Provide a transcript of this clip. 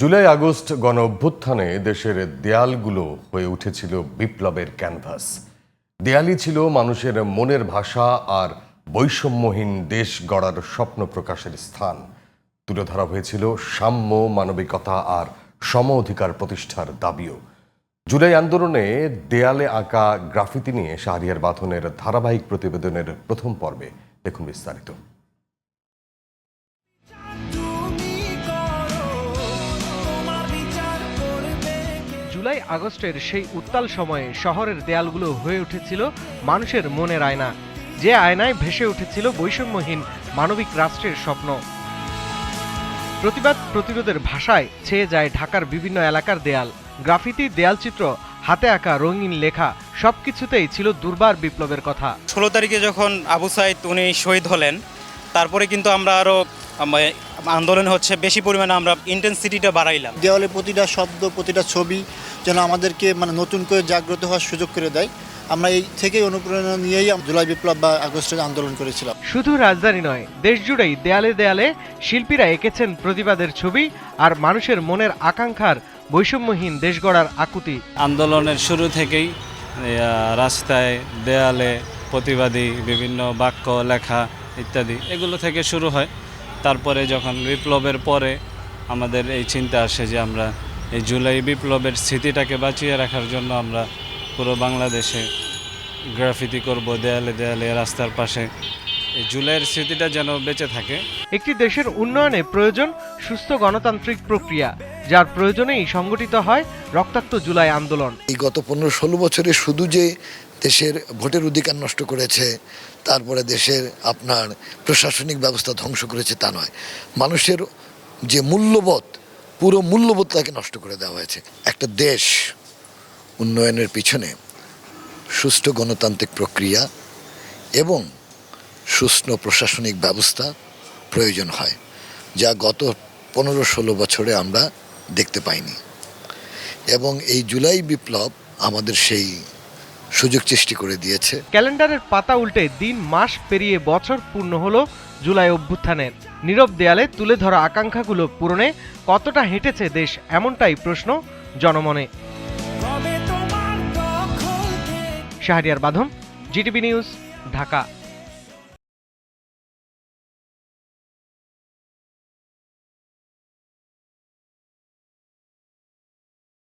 July August গণ অভ্যুত্থানে দেশের দেয়ালগুলো হয়ে উঠেছিল বিপ্লবের ক্যানভাস। দেয়ালই ছিল মানুষের মনের ভাষা আর বৈষম্যহীন দেশ গড়ার স্বপ্ন প্রকাশের স্থান। তুলে ধরা হয়েছিল সাম্য, মানবিকতা আর সম অধিকার প্রতিষ্ঠার দাবিও। জুলাই আন্দোলনে দেয়ালে আঁকা গ্রাফিতি নিয়ে শাহরিয়ার বাঁধনের ধারাবাহিক প্রতিবেদনের প্রথম পর্বে দেখুন বিস্তারিত। জুলাই আগস্টের সেই উত্তাল সময়ে শহরের দেয়ালগুলো হয়ে উঠেছিল মানুষের মনের আয়না, যে আয়নায় ভেসে উঠেছিল বৈষম্যহীন মানবিক রাষ্ট্রের স্বপ্ন। প্রতিবাদ প্রতিরোধের ভাষায় ছেয়ে যায় ঢাকার বিভিন্ন এলাকার দেয়াল। গ্রাফিতি, দেয়ালচিত্র, হাতে আঁকা রঙিন লেখা সবকিছুতেই ছিল দুর্বার বিপ্লবের কথা। 16 তারিখে যখন আবু সাইদ উনি শহীদ হলেন, তারপরে কিন্তু আমরা আরও আন্দোলন হচ্ছে বেশি পরিমাণে আমরা ইন্টেন্সিটিটা বাড়াইলাম। দেওয়ালে প্রতিটা শব্দ, প্রতিটা ছবি যেন আমাদেরকে নতুন করে জাগ্রত হওয়ার সুযোগ করে দেয়। আমরা এই থেকেই অনুপ্রেরণা নিয়েই জুলাই বিপ্লব বা আগস্টের আন্দোলন করেছিলাম। শুধু রাজধানী নয়, দেশ জুড়েই দেয়ালে দেয়ালে শিল্পীরা এঁকেছেন প্রতিবাদের ছবি আর মানুষের মনের আকাঙ্ক্ষার বৈষম্যহীন দেশ গড়ার আকুতি। আন্দোলনের শুরু থেকেই রাস্তায়, দেয়ালে প্রতিবাদী বিভিন্ন বাক্য, লেখা ইত্যাদি এগুলো থেকে শুরু হয়। তারপরে যখন বিপ্লবের পরে আমাদের এই চিন্তা আসে যে আমরা এই জুলাই বিপ্লবের স্মৃতিটাকে বাঁচিয়ে রাখার জন্য আমরা পুরো বাংলাদেশে গ্রাফিতি করব, দেয়ালে দেয়ালে, রাস্তার পাশে, এই জুলাইয়ের স্মৃতিটা যেন বেঁচে থাকে। একটি দেশের উন্নয়নে প্রয়োজন সুস্থ গণতান্ত্রিক প্রক্রিয়া, যার প্রয়োজনেই সংগঠিত হয় রক্তাক্ত জুলাই আন্দোলন। এই গত 15-16 বছরে শুধু যে দেশের ভোটের অধিকার নষ্ট করেছে, তারপরে দেশের আপনার প্রশাসনিক ব্যবস্থা ধ্বংস করেছে তা নয়, মানুষের যে মূল্যবোধ, পুরো মূল্যবোধটাকে নষ্ট করে দেওয়া হয়েছে। একটা দেশ উন্নয়নের পিছনে সুষ্ঠু গণতান্ত্রিক প্রক্রিয়া এবং সুষ্ঠু প্রশাসনিক ব্যবস্থা প্রয়োজন হয়, যা গত 15-16 বছরে আমরা দেখতে পাইনি। এবং এই জুলাই বিপ্লব আমাদের সেই সুযোগ সৃষ্টি করে দিয়েছে। ক্যালেন্ডারের পাতা উল্টে দিন মাস পেরিয়ে বছর পূর্ণ হলো জুলাই অভ্যুত্থানের। নীরব দেয়ালে তুলে ধরা আকাঙ্ক্ষাগুলো পূরণে কতটা হেঁটেছে দেশ, এমনটাই প্রশ্ন জনমনে। শাহরিয়ার বাঁধন, জিটিভি নিউজ, ঢাকা।